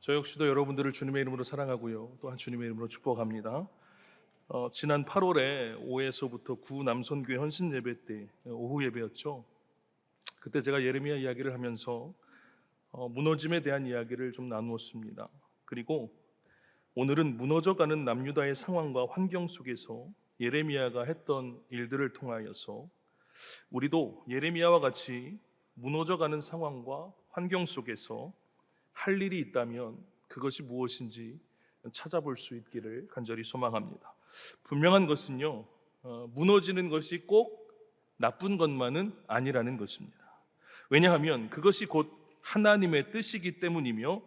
저 역시도 여러분들을 주님의 이름으로 사랑하고요. 또한 주님의 이름으로 축복합니다. 지난 8월에 5에서부터 9 남선교회 헌신 예배 때 오후 예배였죠. 그때 제가 예레미야 이야기를 하면서 무너짐에 대한 이야기를 좀 나누었습니다. 그리고 오늘은 무너져가는 남유다의 상황과 환경 속에서 예레미야가 했던 일들을 통하여서 우리도 예레미야와 같이 무너져가는 상황과 환경 속에서 할 일이 있다면 그것이 무엇인지 찾아볼 수 있기를 간절히 소망합니다. 분명한 것은요, 무너지는 것이 꼭 나쁜 것만은 아니라는 것입니다. 왜냐하면 그것이 곧 하나님의 뜻이기 때문이며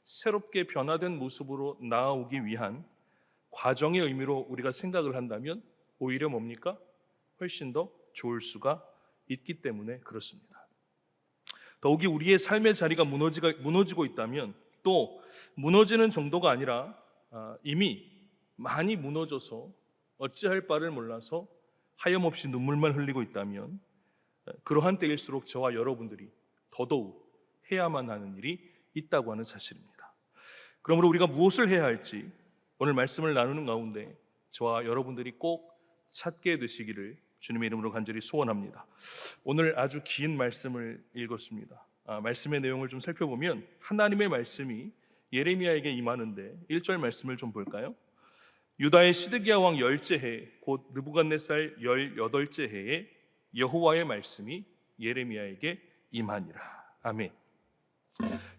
새롭게 변화된 모습으로 나아오기 위한 과정의 의미로 우리가 생각을 한다면 오히려 뭡니까? 훨씬 더 좋을 수가 있기 때문에 그렇습니다. 더욱이 우리의 삶의 자리가 무너지고 있다면 또 무너지는 정도가 아니라 이미 많이 무너져서 어찌할 바를 몰라서 하염없이 눈물만 흘리고 있다면 그러한 때일수록 저와 여러분들이 더더욱 해야만 하는 일이 있다고 하는 사실입니다. 그러므로 우리가 무엇을 해야 할지 오늘 말씀을 나누는 가운데 저와 여러분들이 꼭 찾게 되시기를 주님의 이름으로 간절히 소원합니다. 오늘 아주 긴 말씀을 읽었습니다. 말씀의 내용을 좀 살펴보면 하나님의 말씀이 예레미야에게 임하는데 1절 말씀을 좀 볼까요? 유다의 시드기야 왕 10째 해 곧 느부갓네살 18째 해에 여호와의 말씀이 예레미야에게 임하니라. 아멘.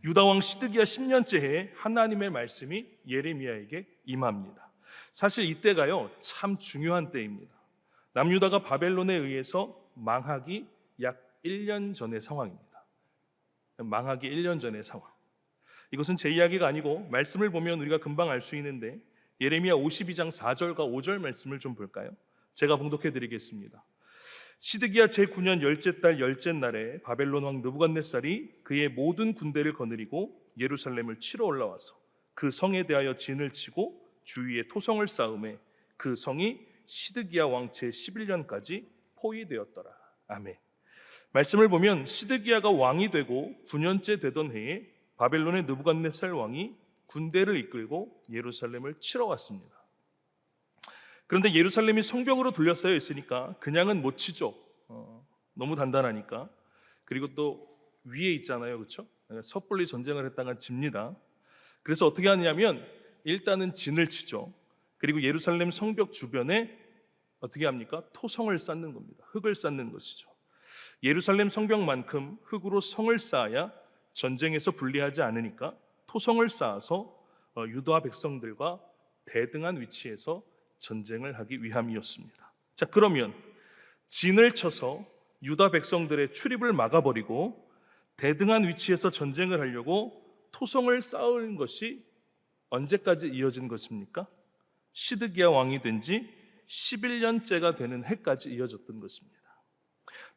유다 왕 시드기야 10년째 해에 하나님의 말씀이 예레미야에게 임합니다. 사실 이때가요 참 중요한 때입니다. 남유다가 바벨론에 의해서 망하기 약 1년 전의 상황입니다. 망하기 1년 전의 상황. 이것은 제 이야기가 아니고 말씀을 보면 우리가 금방 알 수 있는데 예레미야 52장 4절과 5절 말씀을 좀 볼까요? 제가 봉독해 드리겠습니다. 시드기야 제9년 10째 달 10째 날에 바벨론 왕 느부갓네살이 그의 모든 군대를 거느리고 예루살렘을 치러 올라와서 그 성에 대하여 진을 치고 주위에 토성을 쌓음에 그 성이 시드기야 왕 제11년까지 포위되었더라. 아멘. 말씀을 보면 시드기야가 왕이 되고 9년째 되던 해에 바벨론의 느부갓네살 왕이 군대를 이끌고 예루살렘을 치러 왔습니다. 그런데 예루살렘이 성벽으로 둘러싸여 있으니까 그냥은 못 치죠. 너무 단단하니까. 그리고 또 위에 있잖아요, 그렇죠? 섣불리 전쟁을 했다가 집니다. 그래서 어떻게 하냐면 일단은 진을 치죠. 그리고 예루살렘 성벽 주변에 어떻게 합니까? 토성을 쌓는 겁니다. 흙을 쌓는 것이죠. 예루살렘 성벽만큼 흙으로 성을 쌓아야 전쟁에서 불리하지 않으니까 토성을 쌓아서 유다 백성들과 대등한 위치에서 전쟁을 하기 위함이었습니다. 자, 그러면 진을 쳐서 유다 백성들의 출입을 막아버리고 대등한 위치에서 전쟁을 하려고 토성을 쌓은 것이 언제까지 이어진 것입니까? 시드기야 왕이 된 지 11년째가 되는 해까지 이어졌던 것입니다.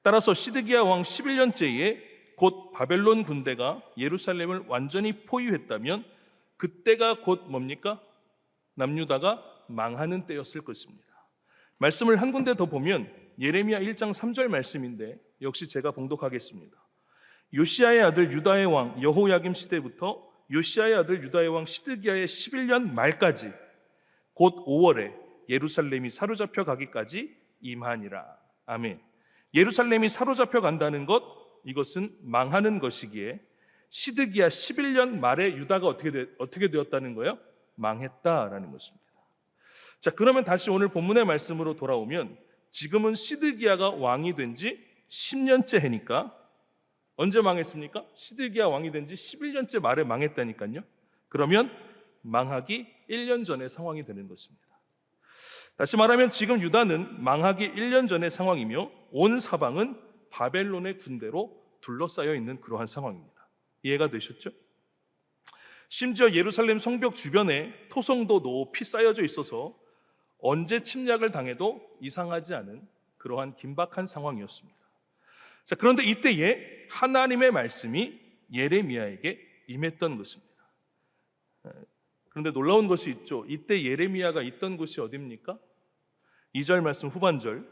따라서 시드기야 왕 11년째에 곧 바벨론 군대가 예루살렘을 완전히 포위했다면 그때가 곧 뭡니까? 남유다가 망하는 때였을 것입니다. 말씀을 한 군데 더 보면 예레미야 1장 3절 말씀인데 역시 제가 봉독하겠습니다. 요시야의 아들 유다의 왕 여호야김 시대부터 요시야의 아들 유다의 왕 시드기야의 11년 말까지 곧 5월에 예루살렘이 사로잡혀 가기까지 임하니라. 아멘. 예루살렘이 사로잡혀 간다는 것, 이것은 망하는 것이기에 시드기야 11년 말에 유다가 어떻게 되었다는 거예요? 망했다라는 것입니다. 자, 그러면 다시 오늘 본문의 말씀으로 돌아오면 지금은 시드기야가 왕이 된 지 10년째 해니까 언제 망했습니까? 시드기야 왕이 된 지 11년째 말에 망했다니까요. 그러면 망하기 1년 전의 상황이 되는 것입니다. 다시 말하면 지금 유다는 망하기 1년 전의 상황이며 온 사방은 바벨론의 군대로 둘러싸여 있는 그러한 상황입니다. 이해가 되셨죠? 심지어 예루살렘 성벽 주변에 토성도 높이 쌓여져 있어서 언제 침략을 당해도 이상하지 않은 그러한 긴박한 상황이었습니다. 자, 그런데 이때에 하나님의 말씀이 예레미야에게 임했던 것입니다. 그런데 놀라운 것이 있죠. 이때 예레미야가 있던 곳이 어디입니까? 2절 말씀 후반절,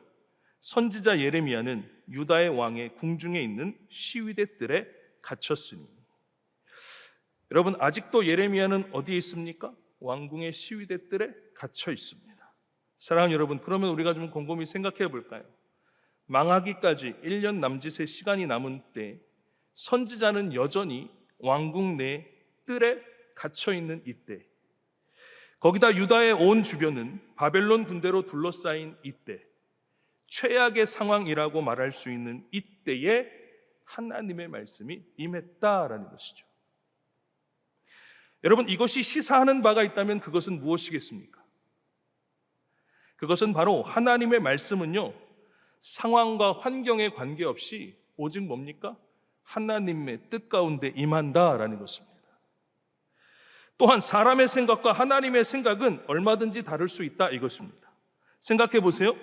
선지자 예레미야는 유다의 왕의 궁중에 있는 시위대 뜰에 갇혔으니. 여러분, 아직도 예레미야는 어디에 있습니까? 왕궁의 시위대 뜰에 갇혀 있습니다. 사랑하는 여러분, 그러면 우리가 좀 곰곰이 생각해 볼까요? 망하기까지 1년 남짓의 시간이 남은 때 선지자는 여전히 왕궁 내 뜰에 갇혀 있는 이때, 거기다 유다의 온 주변은 바벨론 군대로 둘러싸인 이때, 최악의 상황이라고 말할 수 있는 이때에 하나님의 말씀이 임했다라는 것이죠. 여러분, 이것이 시사하는 바가 있다면 그것은 무엇이겠습니까? 그것은 바로 하나님의 말씀은요, 상황과 환경에 관계없이 오직 뭡니까? 하나님의 뜻 가운데 임한다라는 것입니다. 또한 사람의 생각과 하나님의 생각은 얼마든지 다를 수 있다 이것입니다. 생각해 보세요.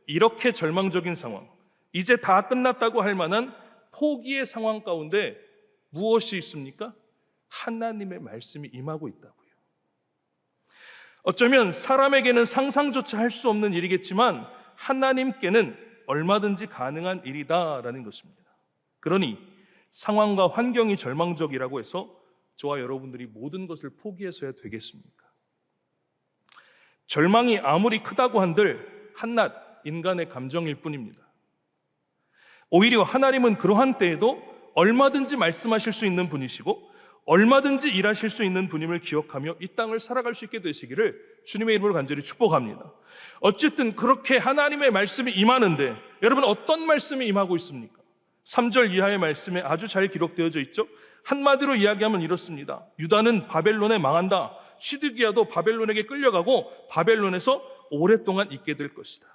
이렇게 절망적인 상황, 이제 다 끝났다고 할 만한 포기의 상황 가운데 무엇이 있습니까? 하나님의 말씀이 임하고 있다고요. 어쩌면 사람에게는 상상조차 할 수 없는 일이겠지만 하나님께는 얼마든지 가능한 일이다라는 것입니다. 그러니 상황과 환경이 절망적이라고 해서 저와 여러분들이 모든 것을 포기해서야 되겠습니까? 절망이 아무리 크다고 한들 한낱 인간의 감정일 뿐입니다. 오히려 하나님은 그러한 때에도 얼마든지 말씀하실 수 있는 분이시고 얼마든지 일하실 수 있는 분임을 기억하며 이 땅을 살아갈 수 있게 되시기를 주님의 이름으로 간절히 축복합니다. 어쨌든 그렇게 하나님의 말씀이 임하는데 여러분, 어떤 말씀이 임하고 있습니까? 3절 이하의 말씀에 아주 잘 기록되어져 있죠. 한마디로 이야기하면 이렇습니다. 유다는 바벨론에 망한다. 시드기야도 바벨론에게 끌려가고 바벨론에서 오랫동안 있게 될 것이다.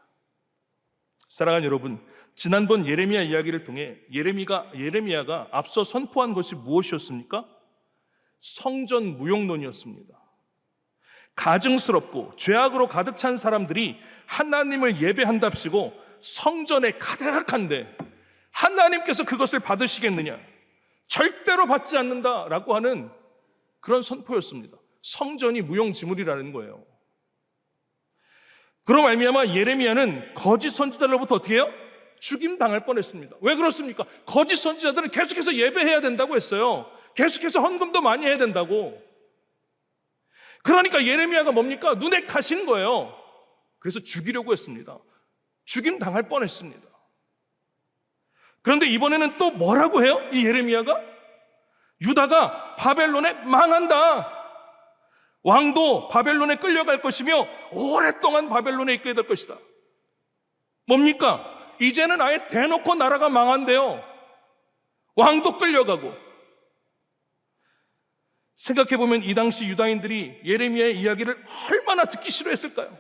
사랑하는 여러분, 지난번 예레미야 이야기를 통해 예레미야가 앞서 선포한 것이 무엇이었습니까? 성전 무용론이었습니다. 가증스럽고 죄악으로 가득 찬 사람들이 하나님을 예배한답시고 성전에 가득한데 하나님께서 그것을 받으시겠느냐? 절대로 받지 않는다라고 하는 그런 선포였습니다. 성전이 무용지물이라는 거예요. 그로 말미암아 예레미야는 거짓 선지자들로부터 어떻게 해요? 죽임당할 뻔했습니다. 왜 그렇습니까? 거짓 선지자들은 계속해서 예배해야 된다고 했어요. 계속해서 헌금도 많이 해야 된다고. 그러니까 예레미야가 뭡니까? 눈에 가신 거예요. 그래서 죽이려고 했습니다. 죽임당할 뻔했습니다. 그런데 이번에는 또 뭐라고 해요? 이 예레미야가? 유다가 바벨론에 망한다. 왕도 바벨론에 끌려갈 것이며 오랫동안 바벨론에 있게 될 것이다. 뭡니까? 이제는 아예 대놓고 나라가 망한대요. 왕도 끌려가고. 생각해보면 이 당시 유다인들이 예레미야의 이야기를 얼마나 듣기 싫어했을까요?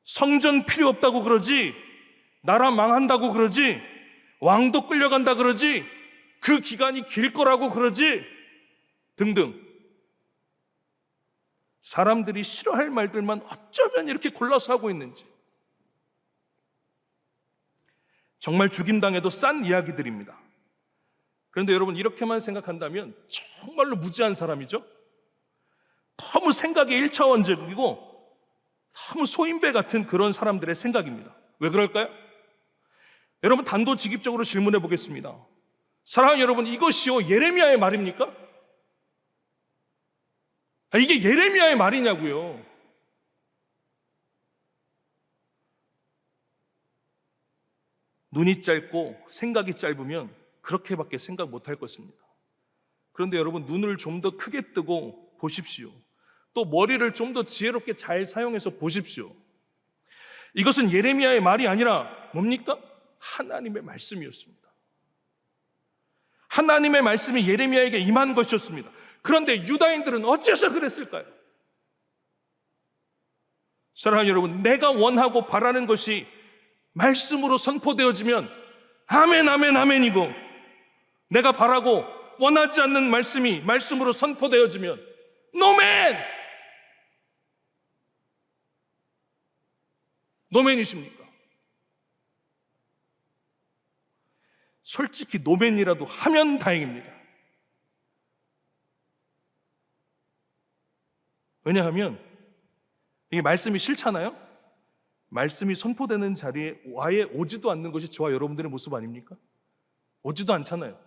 성전 필요 없다고 그러지, 나라 망한다고 그러지, 왕도 끌려간다 그러지, 그 기간이 길 거라고 그러지 등등. 사람들이 싫어할 말들만 어쩌면 이렇게 골라서 하고 있는지. 정말 죽임당해도 싼 이야기들입니다. 그런데 여러분, 이렇게만 생각한다면 정말로 무지한 사람이죠. 너무 생각이 1차원적이고 너무 소인배 같은 그런 사람들의 생각입니다. 왜 그럴까요? 여러분, 단도직입적으로 질문해 보겠습니다. 사랑하는 여러분, 이것이요 예레미야의 말입니까? 이게 예레미야의 말이냐고요. 눈이 짧고 생각이 짧으면 그렇게밖에 생각 못할 것입니다. 그런데 여러분, 눈을 좀 더 크게 뜨고 보십시오. 또 머리를 좀 더 지혜롭게 잘 사용해서 보십시오. 이것은 예레미야의 말이 아니라 뭡니까? 하나님의 말씀이었습니다. 하나님의 말씀이 예레미야에게 임한 것이었습니다. 그런데 유다인들은 어째서 그랬을까요? 사랑하는 여러분, 내가 원하고 바라는 것이 말씀으로 선포되어지면 아멘, 아멘, 아멘이고, 내가 바라고 원하지 않는 말씀이 말씀으로 선포되어지면 노멘! 노멘이십니까? 솔직히 노멘이라도 하면 다행입니다. 왜냐하면 이게 말씀이 싫잖아요? 말씀이 선포되는 자리에 아예 오지도 않는 것이 저와 여러분들의 모습 아닙니까? 오지도 않잖아요.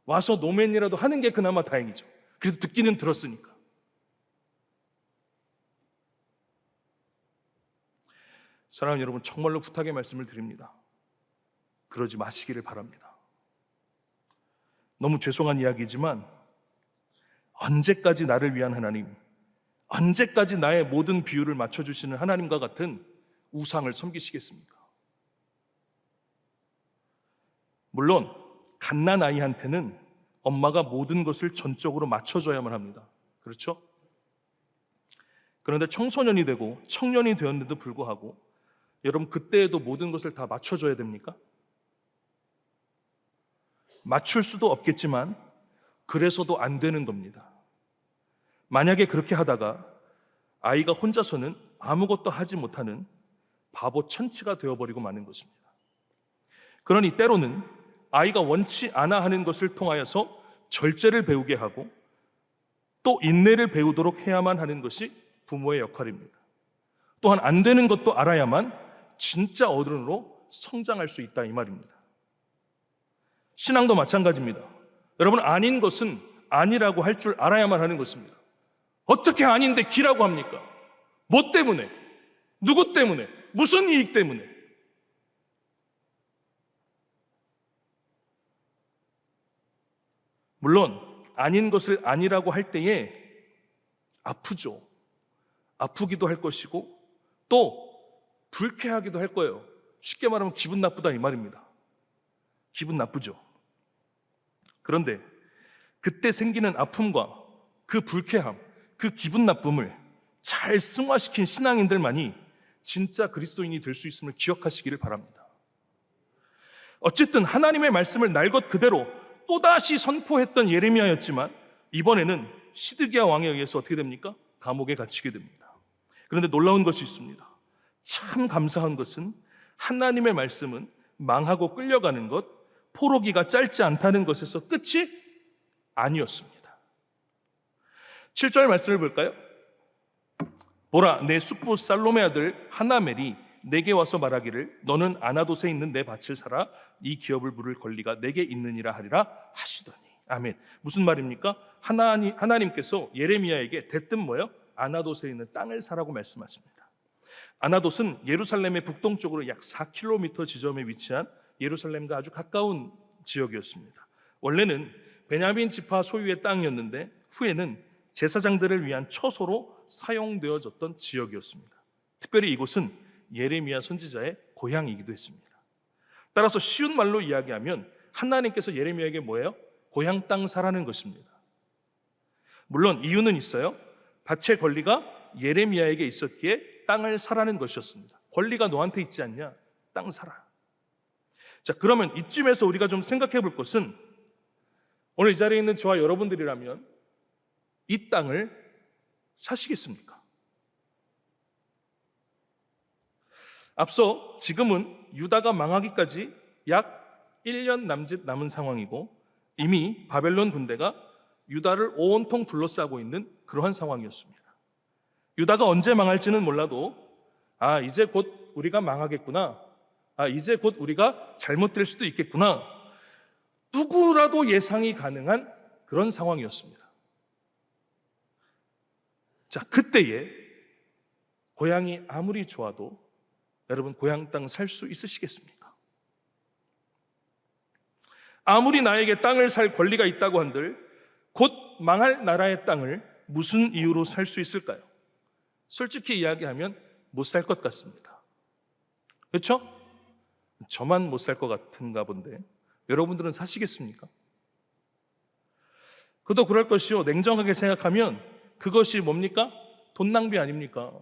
와서 노맨이라도 하는 게 그나마 다행이죠. 그래도 듣기는 들었으니까. 사랑하는 여러분, 정말로 부탁의 말씀을 드립니다. 그러지 마시기를 바랍니다. 너무 죄송한 이야기지만 언제까지 나를 위한 하나님, 언제까지 나의 모든 비율을 맞춰주시는 하나님과 같은 우상을 섬기시겠습니까? 물론 갓난아이한테는 엄마가 모든 것을 전적으로 맞춰줘야만 합니다. 그렇죠? 그런데 청소년이 되고 청년이 되었는데도 불구하고 여러분, 그때에도 모든 것을 다 맞춰줘야 됩니까? 맞출 수도 없겠지만 그래서도 안 되는 겁니다. 만약에 그렇게 하다가 아이가 혼자서는 아무것도 하지 못하는 바보 천치가 되어버리고 마는 것입니다. 그러니 때로는 아이가 원치 않아 하는 것을 통하여서 절제를 배우게 하고 또 인내를 배우도록 해야만 하는 것이 부모의 역할입니다. 또한 안 되는 것도 알아야만 진짜 어른으로 성장할 수 있다, 이 말입니다. 신앙도 마찬가지입니다. 여러분, 아닌 것은 아니라고 할 줄 알아야만 하는 것입니다. 어떻게 아닌데 기라고 합니까? 뭐 때문에? 누구 때문에? 무슨 이익 때문에? 물론 아닌 것을 아니라고 할 때에 아프죠. 아프기도 할 것이고 또 불쾌하기도 할 거예요. 쉽게 말하면 기분 나쁘다, 이 말입니다. 기분 나쁘죠. 그런데 그때 생기는 아픔과 그 불쾌함, 그 기분 나쁨을 잘 승화시킨 신앙인들만이 진짜 그리스도인이 될 수 있음을 기억하시기를 바랍니다. 어쨌든 하나님의 말씀을 날 것 그대로 또다시 선포했던 예레미야였지만 이번에는 시드기야 왕에 의해서 어떻게 됩니까? 감옥에 갇히게 됩니다. 그런데 놀라운 것이 있습니다. 참 감사한 것은 하나님의 말씀은 망하고 끌려가는 것, 포로기가 짧지 않다는 것에서 끝이 아니었습니다. 7절 말씀을 볼까요? 보라, 내 숙부 살롬의 아들 하나멜이 내게 와서 말하기를 너는 아나돗에 있는 내 밭을 사라, 이 기업을 물을 권리가 내게 있느니라 하리라 하시더니. 아멘. 무슨 말입니까? 하나님께서 예레미야에게 대뜸 뭐예요? 아나돗에 있는 땅을 사라고 말씀하십니다. 아나돗은 예루살렘의 북동쪽으로 약 4km 지점에 위치한 예루살렘과 아주 가까운 지역이었습니다. 원래는 베냐민 지파 소유의 땅이었는데 후에는 제사장들을 위한 처소로 사용되어졌던 지역이었습니다. 특별히 이곳은 예레미야 선지자의 고향이기도 했습니다. 따라서 쉬운 말로 이야기하면 하나님께서 예레미야에게 뭐예요? 고향 땅 사라는 것입니다. 물론 이유는 있어요. 밭의 권리가 예레미야에게 있었기에 땅을 사라는 것이었습니다. 권리가 너한테 있지 않냐? 땅 사라. 자, 그러면 이쯤에서 우리가 좀 생각해 볼 것은 오늘 이 자리에 있는 저와 여러분들이라면 이 땅을 사시겠습니까? 앞서 지금은 유다가 망하기까지 약 1년 남짓 남은 상황이고 이미 바벨론 군대가 유다를 온통 둘러싸고 있는 그러한 상황이었습니다. 유다가 언제 망할지는 몰라도 이제 곧 우리가 망하겠구나, 이제 곧 우리가 잘못될 수도 있겠구나, 누구라도 예상이 가능한 그런 상황이었습니다. 자, 그때에 고향이 아무리 좋아도 여러분 고향 땅 살 수 있으시겠습니까? 아무리 나에게 땅을 살 권리가 있다고 한들 곧 망할 나라의 땅을 무슨 이유로 살 수 있을까요? 솔직히 이야기하면 못 살 것 같습니다. 그렇죠? 저만 못 살 것 같은가 본데 여러분들은 사시겠습니까? 그도 그럴 것이요, 냉정하게 생각하면 그것이 뭡니까? 돈 낭비 아닙니까?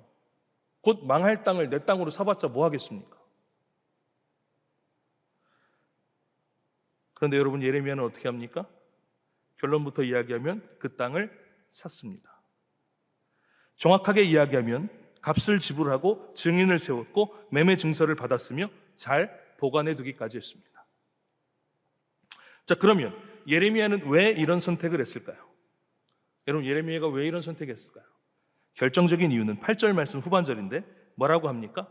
곧 망할 땅을 내 땅으로 사봤자 뭐 하겠습니까? 그런데 여러분, 예레미야는 어떻게 합니까? 결론부터 이야기하면 그 땅을 샀습니다. 정확하게 이야기하면 값을 지불하고 증인을 세웠고 매매 증서를 받았으며 잘 보관해 두기까지 했습니다. 자, 그러면 예레미야는 왜 이런 선택을 했을까요? 여러분, 예레미야가 왜 이런 선택을 했을까요? 결정적인 이유는 8절 말씀 후반절인데 뭐라고 합니까?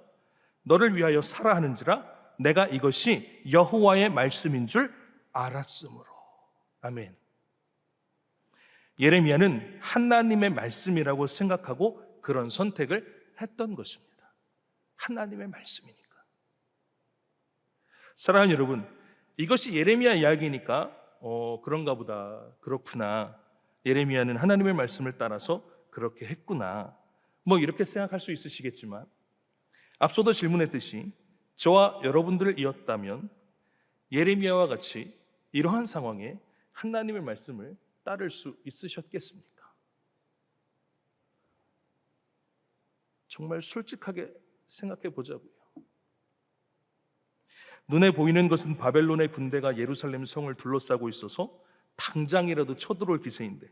너를 위하여 사라 하는지라 내가 이것이 여호와의 말씀인 줄 알았으므로. 아멘. 예레미야는 하나님의 말씀이라고 생각하고 그런 선택을 했던 것입니다. 하나님의 말씀이니까. 사랑하는 여러분, 이것이 예레미야 이야기니까 그런가 보다, 그렇구나, 예레미야는 하나님의 말씀을 따라서 그렇게 했구나, 뭐 이렇게 생각할 수 있으시겠지만, 앞서도 질문했듯이 저와 여러분들을 이었다면 예레미야와 같이 이러한 상황에 하나님의 말씀을 따를 수 있으셨겠습니까? 정말 솔직하게 생각해 보자고요. 눈에 보이는 것은 바벨론의 군대가 예루살렘 성을 둘러싸고 있어서 당장이라도 쳐들어올 기세인데,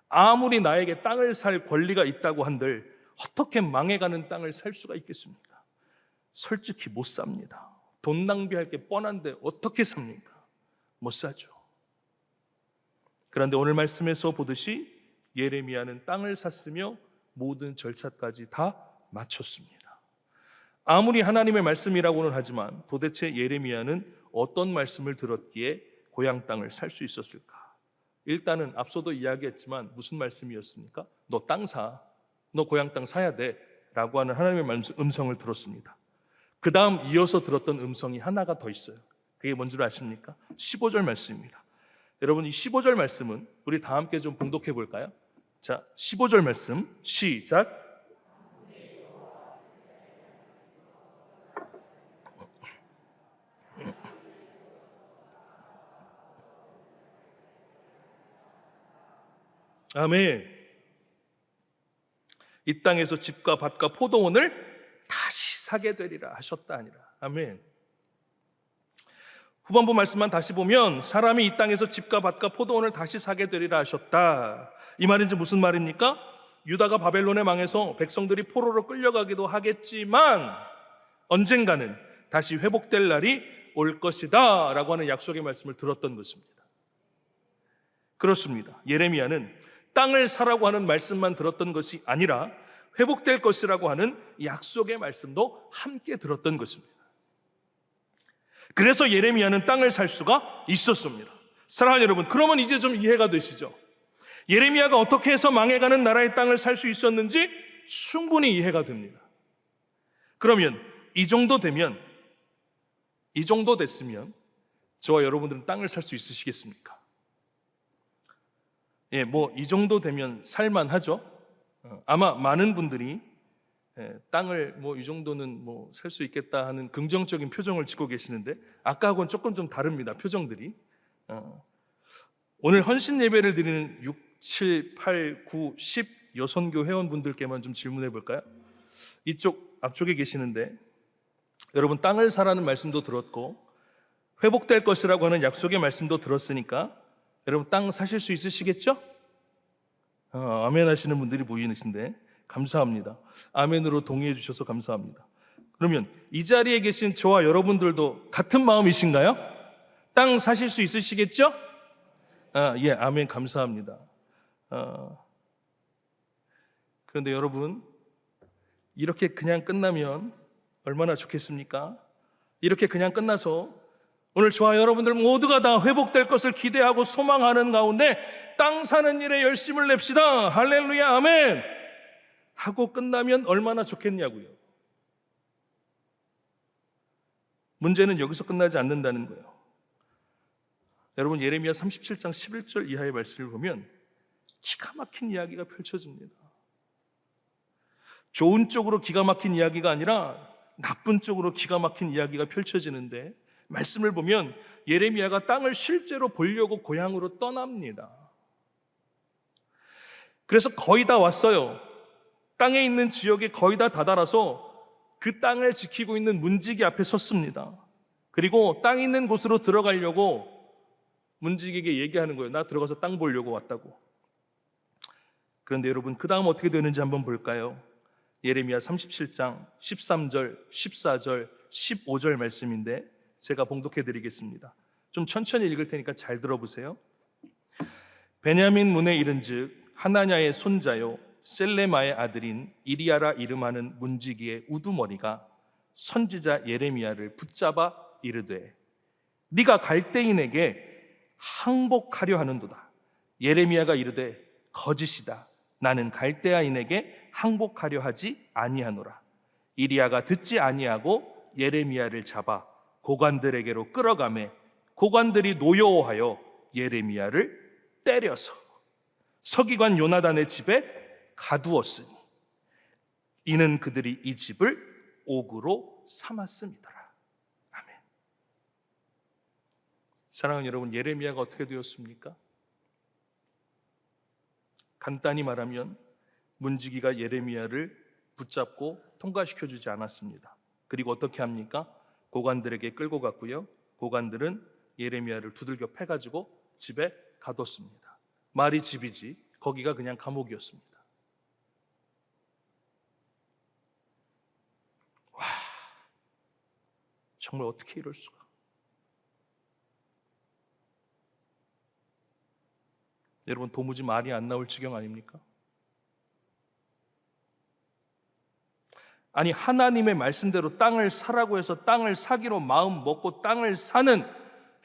아무리 나에게 땅을 살 권리가 있다고 한들 어떻게 망해가는 땅을 살 수가 있겠습니까? 솔직히 못 삽니다. 돈 낭비할 게 뻔한데 어떻게 삽니까? 못 사죠. 그런데 오늘 말씀에서 보듯이 예레미야는 땅을 샀으며 모든 절차까지 다 마쳤습니다. 아무리 하나님의 말씀이라고는 하지만 도대체 예레미야는 어떤 말씀을 들었기에 고향 땅을 살 수 있었을까? 일단은 앞서도 이야기했지만 무슨 말씀이었습니까? 너 땅 사, 너 고향 땅 사야 돼 라고 하는 하나님의 음성을 들었습니다. 그 다음 이어서 들었던 음성이 하나가 더 있어요. 그게 뭔 줄 아십니까? 15절 말씀입니다. 여러분, 이 15절 말씀은 우리 다 함께 좀 봉독해 볼까요? 자, 15절 말씀 시작. 아멘. 이 땅에서 집과 밭과 포도원을 다시 사게 되리라 하셨다 아니라. 아멘. 후반부 말씀만 다시 보면 사람이 이 땅에서 집과 밭과 포도원을 다시 사게 되리라 하셨다. 이 말인지 무슨 말입니까? 유다가 바벨론에 망해서 백성들이 포로로 끌려가기도 하겠지만 언젠가는 다시 회복될 날이 올 것이다 라고 하는 약속의 말씀을 들었던 것입니다. 그렇습니다. 예레미야는 땅을 사라고 하는 말씀만 들었던 것이 아니라 회복될 것이라고 하는 약속의 말씀도 함께 들었던 것입니다. 그래서 예레미야는 땅을 살 수가 있었습니다. 사랑하는 여러분, 그러면 이제 좀 이해가 되시죠? 예레미야가 어떻게 해서 망해가는 나라의 땅을 살 수 있었는지 충분히 이해가 됩니다. 그러면 이 정도 됐으면 저와 여러분들은 땅을 살 수 있으시겠습니까? 예, 뭐 이 정도 되면 살만하죠. 아마 많은 분들이 땅을 뭐 이 정도는 뭐 살 수 있겠다 하는 긍정적인 표정을 짓고 계시는데 아까하고는 조금 좀 다릅니다. 표정들이. 오늘 헌신 예배를 드리는 6, 7, 8, 9, 10 여선교 회원분들께만 좀 질문해 볼까요? 이쪽 앞쪽에 계시는데 여러분, 땅을 사라는 말씀도 들었고 회복될 것이라고 하는 약속의 말씀도 들었으니까 여러분 땅 사실 수 있으시겠죠? 아멘 하시는 분들이 보이시는데 감사합니다. 아멘으로 동의해 주셔서 감사합니다. 그러면 이 자리에 계신 저와 여러분들도 같은 마음이신가요? 땅 사실 수 있으시겠죠? 예, 아멘, 감사합니다. 그런데 여러분, 이렇게 그냥 끝나면 얼마나 좋겠습니까? 이렇게 그냥 끝나서 오늘 저와 여러분들 모두가 다 회복될 것을 기대하고 소망하는 가운데 땅 사는 일에 열심을 냅시다. 할렐루야, 아멘 하고 끝나면 얼마나 좋겠냐고요. 문제는 여기서 끝나지 않는다는 거예요. 여러분, 예레미야 37장 11절 이하의 말씀을 보면 기가 막힌 이야기가 펼쳐집니다. 좋은 쪽으로 기가 막힌 이야기가 아니라 나쁜 쪽으로 기가 막힌 이야기가 펼쳐지는데, 말씀을 보면 예레미야가 땅을 실제로 보려고 고향으로 떠납니다. 그래서 거의 다 왔어요. 땅에 있는 지역에 거의 다 다다라서 그 땅을 지키고 있는 문지기 앞에 섰습니다. 그리고 땅 있는 곳으로 들어가려고 문지기에게 얘기하는 거예요. 나 들어가서 땅 보려고 왔다고. 그런데 여러분, 그 다음 어떻게 되는지 한번 볼까요? 예레미야 37장 13절, 14절, 15절 말씀인데 제가 봉독해 드리겠습니다. 좀 천천히 읽을 테니까 잘 들어보세요. 베냐민 문에 이른즉 하나냐의 손자요 셀레마의 아들인 이리야라 이름하는 문지기의 우두머리가 선지자 예레미야를 붙잡아 이르되 네가 갈대인에게 항복하려 하는도다. 예레미야가 이르되 거짓이다. 나는 갈대아인에게 항복하려 하지 아니하노라. 이리야가 듣지 아니하고 예레미야를 잡아 고관들에게로 끌어가매 고관들이 노여워하여 예레미야를 때려서 서기관 요나단의 집에 가두었으니 이는 그들이 이 집을 옥으로 삼았음이더라. 아멘. 사랑하는 여러분, 예레미야가 어떻게 되었습니까? 간단히 말하면 문지기가 예레미야를 붙잡고 통과시켜주지 않았습니다. 그리고 어떻게 합니까? 고관들에게 끌고 갔고요. 고관들은 예레미야를 두들겨 패가지고 집에 가뒀습니다. 말이 집이지 거기가 그냥 감옥이었습니다. 와, 정말 어떻게 이럴 수가? 여러분, 도무지 말이 안 나올 지경 아닙니까? 아니, 하나님의 말씀대로 땅을 사라고 해서 땅을 사기로 마음 먹고 땅을 사는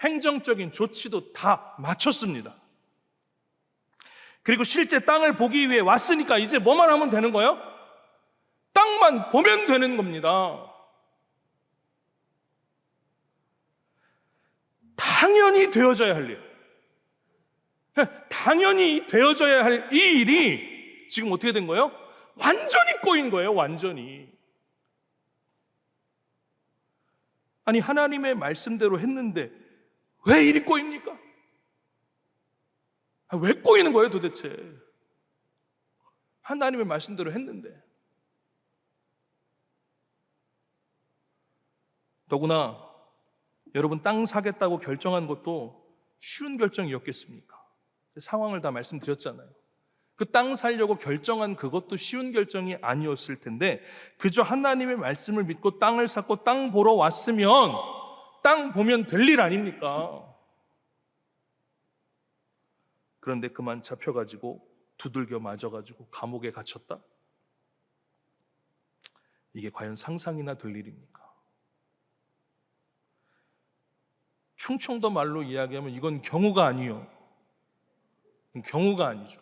행정적인 조치도 다 마쳤습니다. 그리고 실제 땅을 보기 위해 왔으니까 이제 뭐만 하면 되는 거예요? 땅만 보면 되는 겁니다. 당연히 되어져야 할 일, 당연히 되어져야 할 이 일이 지금 어떻게 된 거예요? 완전히 꼬인 거예요. 완전히. 아니, 하나님의 말씀대로 했는데 왜 일이 꼬입니까? 왜 꼬이는 거예요 도대체? 하나님의 말씀대로 했는데. 더구나 여러분, 땅 사겠다고 결정한 것도 쉬운 결정이었겠습니까? 상황을 다 말씀드렸잖아요. 그 땅 살려고 결정한 그것도 쉬운 결정이 아니었을 텐데 그저 하나님의 말씀을 믿고 땅을 샀고 땅 보러 왔으면 땅 보면 될 일 아닙니까? 그런데 그만 잡혀가지고 두들겨 맞아가지고 감옥에 갇혔다? 이게 과연 상상이나 될 일입니까? 충청도 말로 이야기하면 이건 경우가 아니요. 경우가 아니죠.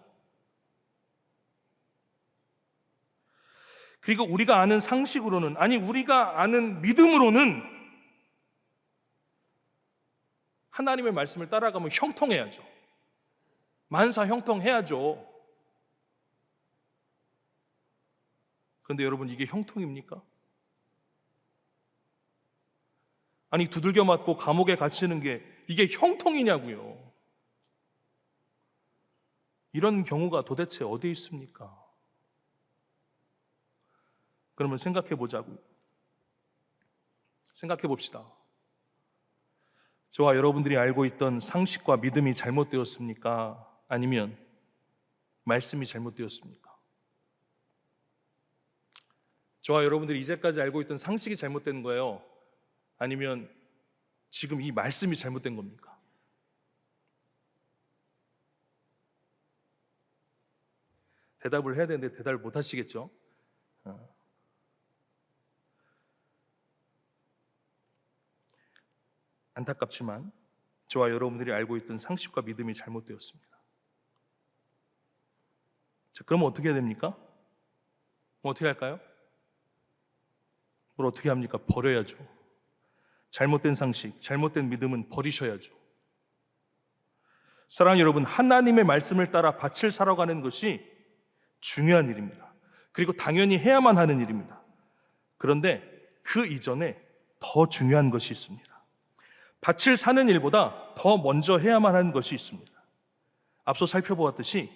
그리고 우리가 아는 상식으로는, 아니 우리가 아는 믿음으로는 하나님의 말씀을 따라가면 형통해야죠. 만사 형통해야죠. 그런데 여러분, 이게 형통입니까? 아니, 두들겨 맞고 감옥에 갇히는 게 이게 형통이냐고요. 이런 경우가 도대체 어디 있습니까? 그러면 생각해 보자고요. 생각해 봅시다. 저와 여러분들이 알고 있던 상식과 믿음이 잘못되었습니까? 아니면 말씀이 잘못되었습니까? 저와 여러분들이 이제까지 알고 있던 상식이 잘못된 거예요? 아니면 지금 이 말씀이 잘못된 겁니까? 대답을 해야 되는데 대답을 못 하시겠죠? 안타깝지만 저와 여러분들이 알고 있던 상식과 믿음이 잘못되었습니다. 자, 그럼 어떻게 해야 됩니까? 어떻게 할까요? 뭘 어떻게 합니까? 버려야죠. 잘못된 상식, 잘못된 믿음은 버리셔야죠. 사랑하는 여러분, 하나님의 말씀을 따라 밭을 사러 가는 것이 중요한 일입니다. 그리고 당연히 해야만 하는 일입니다. 그런데 그 이전에 더 중요한 것이 있습니다. 밭을 사는 일보다 더 먼저 해야만 하는 것이 있습니다. 앞서 살펴보았듯이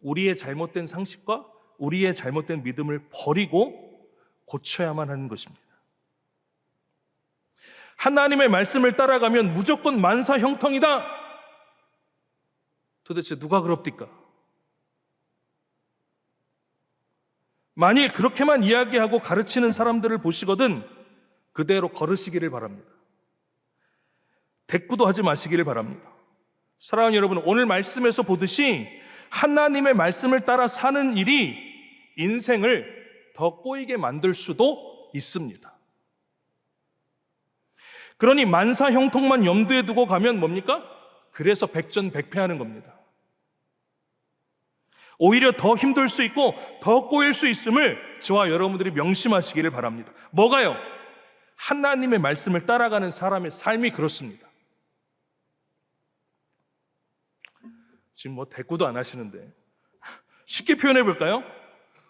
우리의 잘못된 상식과 우리의 잘못된 믿음을 버리고 고쳐야만 하는 것입니다. 하나님의 말씀을 따라가면 무조건 만사 형통이다. 도대체 누가 그럽니까? 만일 그렇게만 이야기하고 가르치는 사람들을 보시거든 그대로 걸으시기를 바랍니다. 대꾸도 하지 마시기를 바랍니다. 사랑하는 여러분, 오늘 말씀에서 보듯이 하나님의 말씀을 따라 사는 일이 인생을 더 꼬이게 만들 수도 있습니다. 그러니 만사 형통만 염두에 두고 가면 뭡니까? 그래서 백전백패하는 겁니다. 오히려 더 힘들 수 있고 더 꼬일 수 있음을 저와 여러분들이 명심하시기를 바랍니다. 뭐가요? 하나님의 말씀을 따라가는 사람의 삶이 그렇습니다. 지금 뭐 대꾸도 안 하시는데 쉽게 표현해 볼까요?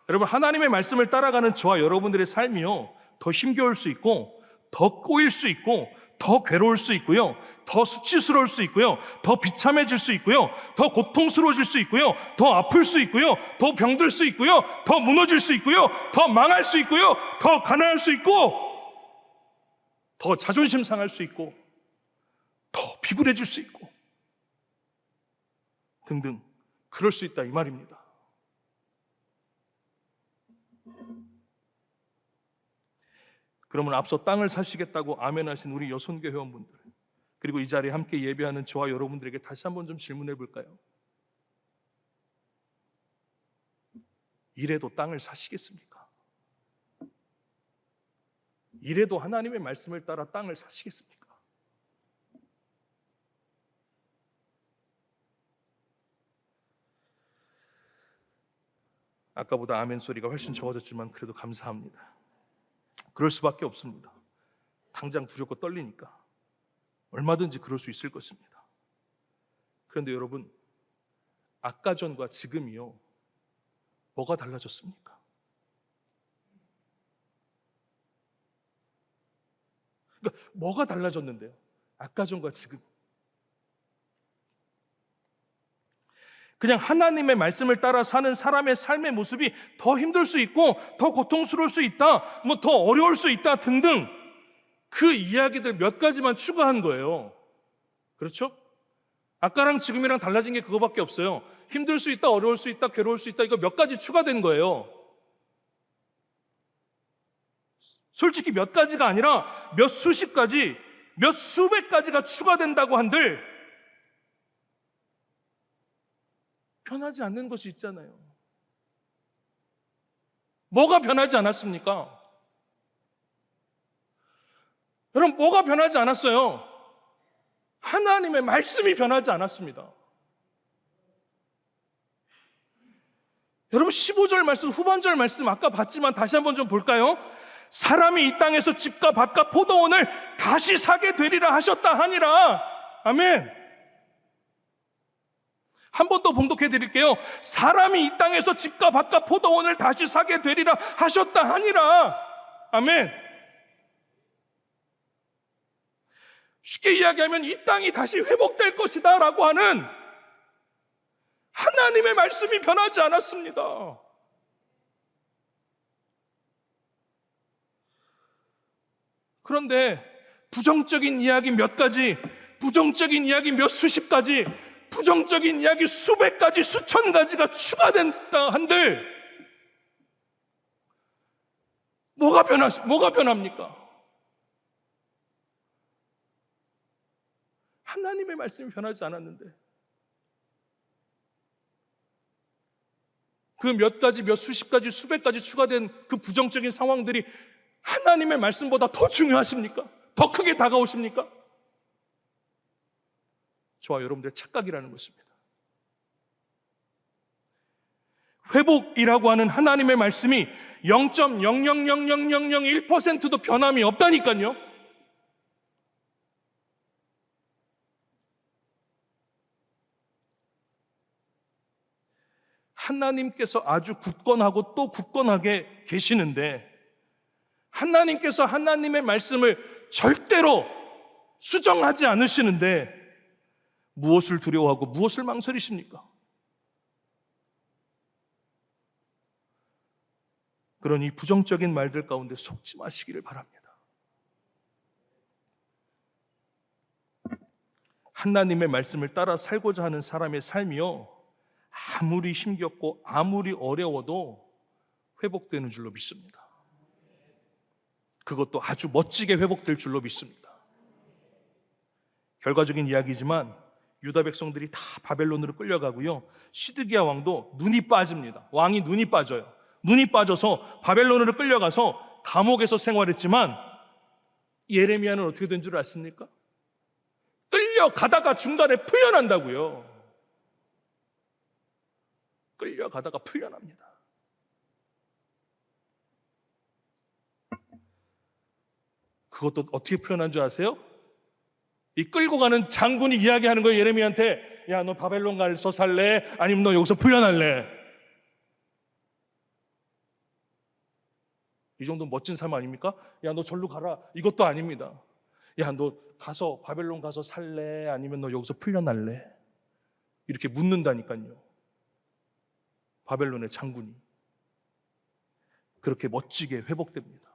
여러분, 하나님의 말씀을 따라가는 저와 여러분들의 삶이요, 더 힘겨울 수 있고 더 꼬일 수 있고 더 괴로울 수 있고요, 더 수치스러울 수 있고요, 더 비참해질 수 있고요, 더 고통스러워질 수 있고요, 더 아플 수 있고요, 더 병들 수 있고요, 더 무너질 수 있고요, 더 망할 수 있고요, 더 가난할 수 있고, 더 자존심 상할 수 있고, 더 비굴해질 수 있고 등등 그럴 수 있다, 이 말입니다. 그러면 앞서 땅을 사시겠다고 아멘하신 우리 여손교 회원분들, 그리고 이 자리에 함께 예배하는 저와 여러분들에게 다시 한번 좀 질문해 볼까요? 이래도 땅을 사시겠습니까? 이래도 하나님의 말씀을 따라 땅을 사시겠습니까? 아까보다 아멘 소리가 훨씬 적어졌지만 그래도 감사합니다. 그럴 수밖에 없습니다. 당장 두렵고 떨리니까 얼마든지 그럴 수 있을 것입니다. 그런데 여러분, 아까 전과 지금이요, 뭐가 달라졌습니까? 그러니까 뭐가 달라졌는데요? 아까 전과 지금. 그냥 하나님의 말씀을 따라 사는 사람의 삶의 모습이 더 힘들 수 있고 더 고통스러울 수 있다, 뭐 더 어려울 수 있다 등등 그 이야기들 몇 가지만 추가한 거예요. 그렇죠? 아까랑 지금이랑 달라진 게 그거밖에 없어요. 힘들 수 있다, 어려울 수 있다, 괴로울 수 있다, 이거 몇 가지 추가된 거예요. 솔직히 몇 가지가 아니라 몇 수십 가지, 몇 수백 가지가 추가된다고 한들 변하지 않는 것이 있잖아요. 뭐가 변하지 않았습니까? 여러분, 뭐가 변하지 않았어요? 하나님의 말씀이 변하지 않았습니다. 여러분, 15절 말씀, 후반절 말씀 아까 봤지만 다시 한번 좀 볼까요? 사람이 이 땅에서 집과 밭과 포도원을 다시 사게 되리라 하셨다 하니라. 아멘. 한 번 더 봉독해 드릴게요. 사람이 이 땅에서 집과 밭과 포도원을 다시 사게 되리라 하셨다 하니라. 아멘. 쉽게 이야기하면 이 땅이 다시 회복될 것이다 라고 하는 하나님의 말씀이 변하지 않았습니다. 그런데 부정적인 이야기 몇 가지, 부정적인 이야기 몇 수십 가지, 부정적인 이야기 수백 가지, 수천 가지가 추가된다 한들 뭐가 변합니까? 하나님의 말씀이 변하지 않았는데 그 몇 가지, 몇 수십 가지, 수백 가지 추가된 그 부정적인 상황들이 하나님의 말씀보다 더 중요하십니까? 더 크게 다가오십니까? 저와 여러분들의 착각이라는 것입니다. 회복이라고 하는 하나님의 말씀이 0.0000001%도 변함이 없다니까요. 하나님께서 아주 굳건하고 또 굳건하게 계시는데 하나님께서 하나님의 말씀을 절대로 수정하지 않으시는데 무엇을 두려워하고 무엇을 망설이십니까? 그러니 부정적인 말들 가운데 속지 마시기를 바랍니다. 하나님의 말씀을 따라 살고자 하는 사람의 삶이요, 아무리 힘겹고 아무리 어려워도 회복되는 줄로 믿습니다. 그것도 아주 멋지게 회복될 줄로 믿습니다. 결과적인 이야기지만 유다 백성들이 다 바벨론으로 끌려가고요, 시드기야 왕도 눈이 빠집니다. 왕이 눈이 빠져요. 눈이 빠져서 바벨론으로 끌려가서 감옥에서 생활했지만 예레미야는 어떻게 된 줄 아십니까? 끌려가다가 중간에 풀려난다고요. 끌려가다가 풀려납니다. 그것도 어떻게 풀려난 줄 아세요? 이 끌고 가는 장군이 이야기하는 거예요. 예레미야한테, 야, 너 바벨론 가서 살래? 아니면 너 여기서 풀려날래? 이 정도 멋진 삶 아닙니까? 야, 너 절로 가라. 이것도 아닙니다. 야, 너 가서 바벨론 가서 살래? 아니면 너 여기서 풀려날래? 이렇게 묻는다니까요. 바벨론의 장군이 그렇게 멋지게 회복됩니다.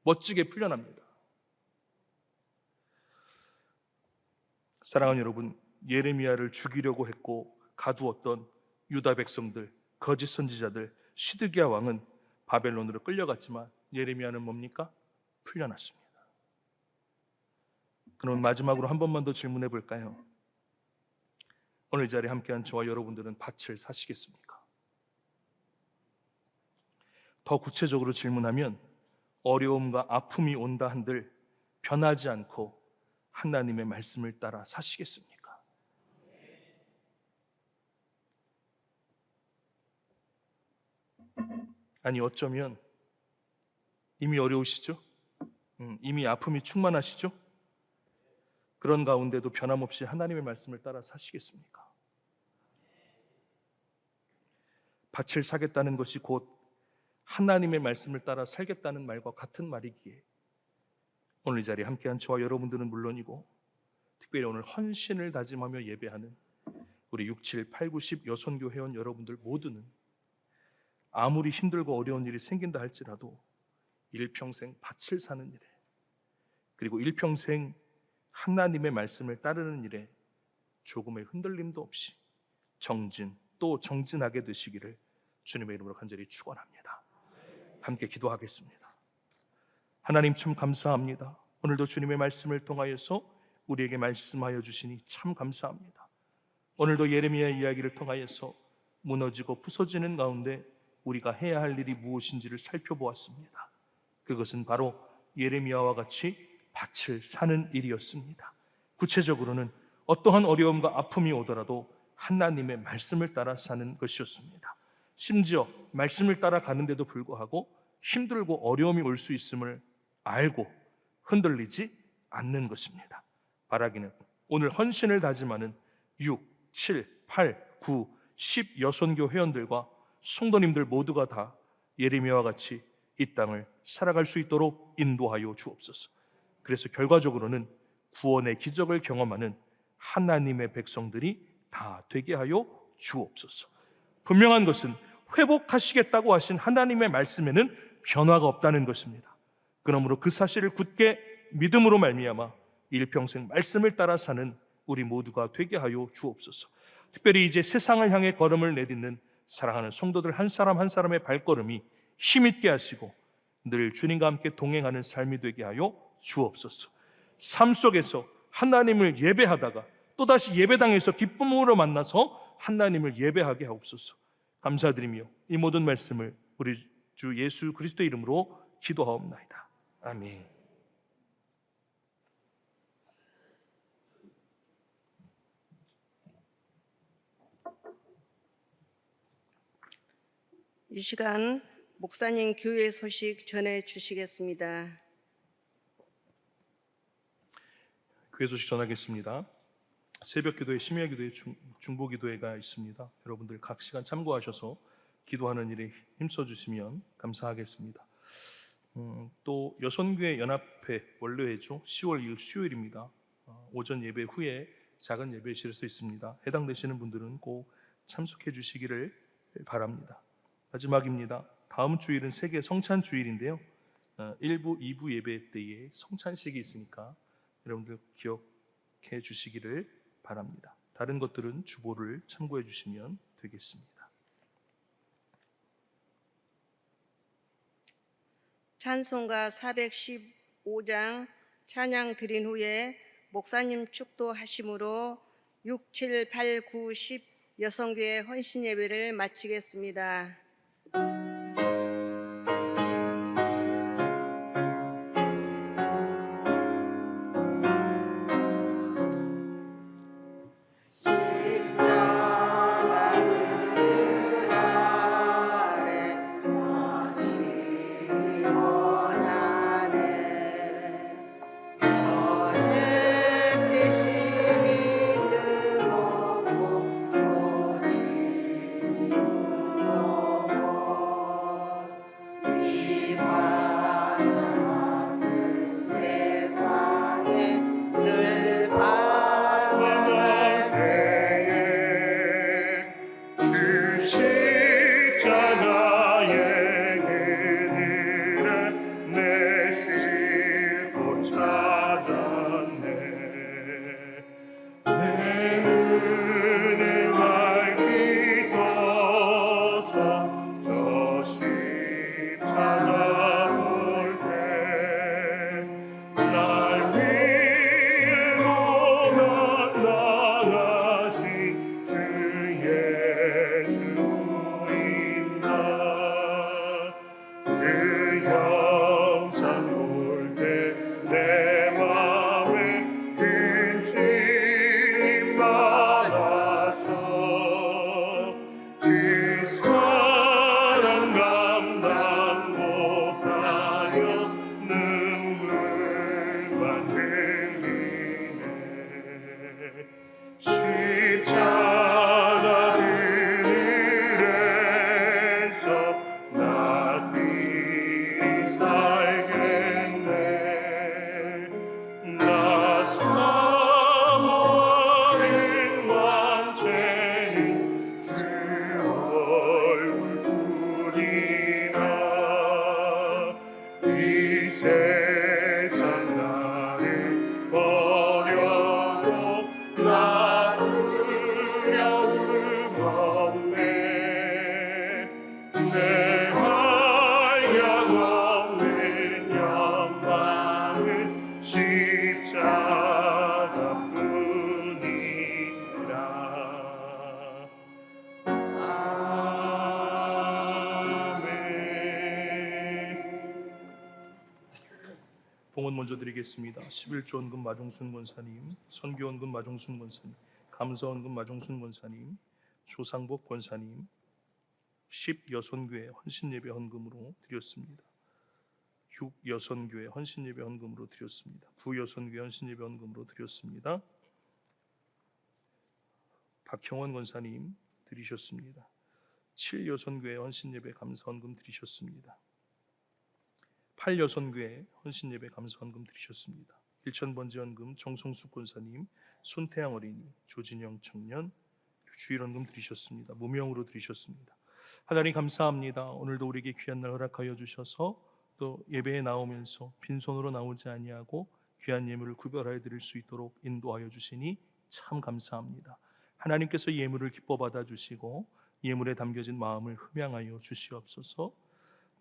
멋지게 풀려납니다. 사랑하는 여러분, 예레미야를 죽이려고 했고 가두었던 유다 백성들, 거짓 선지자들, 시드기야 왕은 바벨론으로 끌려갔지만 예레미야는 뭡니까? 풀려났습니다. 그럼 마지막으로 한 번만 더 질문해 볼까요? 오늘 이 자리에 함께한 저와 여러분들은 밭을 사시겠습니까? 더 구체적으로 질문하면 어려움과 아픔이 온다 한들 변하지 않고 하나님의 말씀을 따라 사시겠습니까? 아니 어쩌면 이미 어려우시죠? 이미 아픔이 충만하시죠? 그런 가운데도 변함없이 하나님의 말씀을 따라 사시겠습니까? 밭을 사겠다는 것이 곧 하나님의 말씀을 따라 살겠다는 말과 같은 말이기에 오늘 이 자리에 함께한 저와 여러분들은 물론이고 특별히 오늘 헌신을 다짐하며 예배하는 우리 6, 7, 8, 9, 10 여선교 회원 여러분들 모두는 아무리 힘들고 어려운 일이 생긴다 할지라도 일평생 밭을 사는 일에 그리고 일평생 하나님의 말씀을 따르는 일에 조금의 흔들림도 없이 정진 또 정진하게 되시기를 주님의 이름으로 간절히 축원합니다. 함께 기도하겠습니다. 하나님 참 감사합니다. 오늘도 주님의 말씀을 통하여서 우리에게 말씀하여 주시니 참 감사합니다. 오늘도 예레미야 이야기를 통하여서 무너지고 부서지는 가운데 우리가 해야 할 일이 무엇인지를 살펴보았습니다. 그것은 바로 예레미야와 같이 밭을 사는 일이었습니다. 구체적으로는 어떠한 어려움과 아픔이 오더라도 하나님의 말씀을 따라 사는 것이었습니다. 심지어 말씀을 따라 가는데도 불구하고 힘들고 어려움이 올 수 있음을 알고 흔들리지 않는 것입니다. 바라기는 오늘 헌신을 다짐하는 6, 7, 8, 9, 10 여선교 회원들과 성도님들 모두가 다 예레미야와 같이 이 땅을 살아갈 수 있도록 인도하여 주옵소서. 그래서 결과적으로는 구원의 기적을 경험하는 하나님의 백성들이 다 되게 하여 주옵소서. 분명한 것은 회복하시겠다고 하신 하나님의 말씀에는 변화가 없다는 것입니다. 그러므로 그 사실을 굳게 믿음으로 말미암아 일평생 말씀을 따라 사는 우리 모두가 되게 하여 주옵소서. 특별히 이제 세상을 향해 걸음을 내딛는 사랑하는 성도들 한 사람 한 사람의 발걸음이 힘있게 하시고 늘 주님과 함께 동행하는 삶이 되게 하여 주옵소서. 삶 속에서 하나님을 예배하다가 또다시 예배당에서 기쁨으로 만나서 하나님을 예배하게 하옵소서. 감사드리며 이 모든 말씀을 우리 주 예수 그리스도의 이름으로 기도하옵나이다. 아멘. 이 시간 목사님 교회 소식 전해 주시겠습니다. 교회 소식 전하겠습니다. 새벽 기도회, 심야 기도회, 중보 기도회가 있습니다. 여러분들 각 시간 참고하셔서 기도하는 일에 힘써 주시면 감사하겠습니다. 또 여선교회 연합회 원로회죠. 10월 2일 수요일입니다. 오전 예배 후에 작은 예배실에서 있습니다. 해당되시는 분들은 꼭 참석해 주시기를 바랍니다. 마지막입니다. 다음 주일은 세계 성찬 주일인데요. 1부, 2부 예배 때에 성찬식이 있으니까 여러분들 기억해 주시기를 바랍니다. 다른 것들은 주보를 참고해 주시면 되겠습니다. 찬송가 415장 찬양 드린 후에 목사님 축도하심으로 6, 7, 8, 9, 10 여성교회 헌신 예배를 마치겠습니다. 주옵소서. 저 십자가 볼 때 날 위해 고난 당하신 주 예수인가. 그 형상 볼 때 내 마음에 큰 찔림 받아서 그 사랑 감당 못하여 눈물만 흘리네. 십자가 그늘에서 나 귀히 살겠네. 나 사모하는 완전히 주 얼굴 보리라. 이 세상 나를 버려도 나 두려움 없네. 내 한량 없는 영광은 십자가뿐이라. 아멘. 봉헌 먼저 드리겠습니다. 11조 원금 마종순 권사님, 선교원금 마종순 권사님, 감사원금 마종순 권사님, 조상복 권사님, 10여선교회 헌신예배 헌금으로 드렸습니다. 6여선교회 헌신예배 헌금으로 드렸습니다. 9여선교회 헌신예배 헌금으로 드렸습니다. 박형원 권사님 드리셨습니다. 7여선교회 헌신예배 감사헌금 드리셨습니다. 8여선교회 헌신예배 감사헌금 드리셨습니다. 1,000번째 헌금 정성숙 권사님, 손태양 어린이, 조진영 청년 주일헌금 드리셨습니다. 무명으로 드리셨습니다. 하나님 감사합니다. 오늘도 우리에게 귀한 날 허락하여 주셔서 또 예배에 나오면서 빈손으로 나오지 아니하고 귀한 예물을 구별하여 드릴 수 있도록 인도하여 주시니 참 감사합니다. 하나님께서 예물을 기뻐 받아 주시고 예물에 담겨진 마음을 흠양하여 주시옵소서.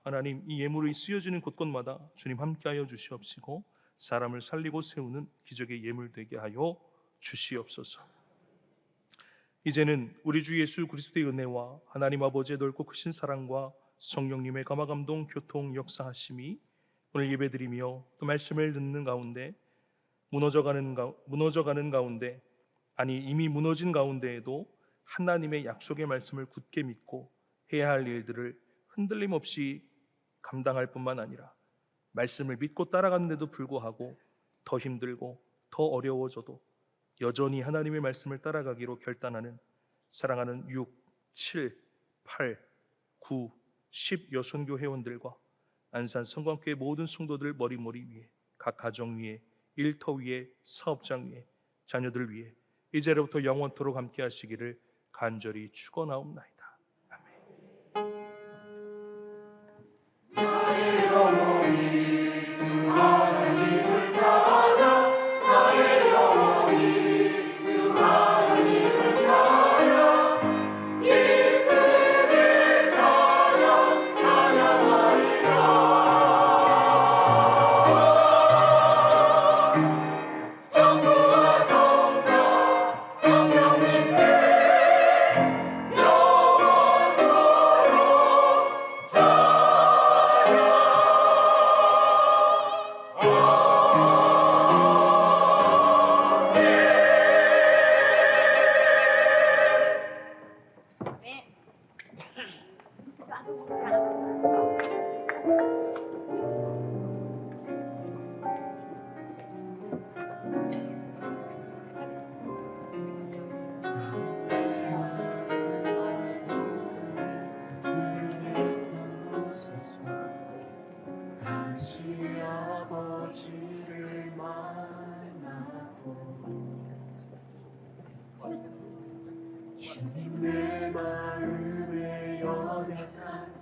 하나님, 이 예물이 쓰여지는 곳곳마다 주님 함께하여 주시옵시고 사람을 살리고 세우는 기적의 예물 되게 하여 주시옵소서. 이제는 우리 주 예수 그리스도의 은혜와 하나님 아버지의 넓고 크신 사랑과 성령님의 감화감동 교통 역사하심이 오늘 예배드리며 또 말씀을 듣는 가운데 무너져가는 가운데, 아니 이미 무너진 가운데에도 하나님의 약속의 말씀을 굳게 믿고 해야 할 일들을 흔들림 없이 감당할 뿐만 아니라 말씀을 믿고 따라가는데도 불구하고 더 힘들고 더 어려워져도 여전히 하나님의 말씀을 따라가기로 결단하는 사랑하는 6, 7, 8, 9, 10 여선교 회원들과 안산 성광교회 모든 성도들 머리머리 위에, 각 가정 위에, 일터 위에, 사업장 위에, 자녀들 위에 이제로부터 영원토록 함께 하시기를 간절히 축원하옵나이다. 나의 영혼이 주 하나님을 찬양, 나의 영혼이 주 하나님을 찬양, 기쁘게 찬양하리라. 성부와 성자 성령님께 영원토록 찬양. 다시 아버지를 만나고 주님 내 마음에 연약한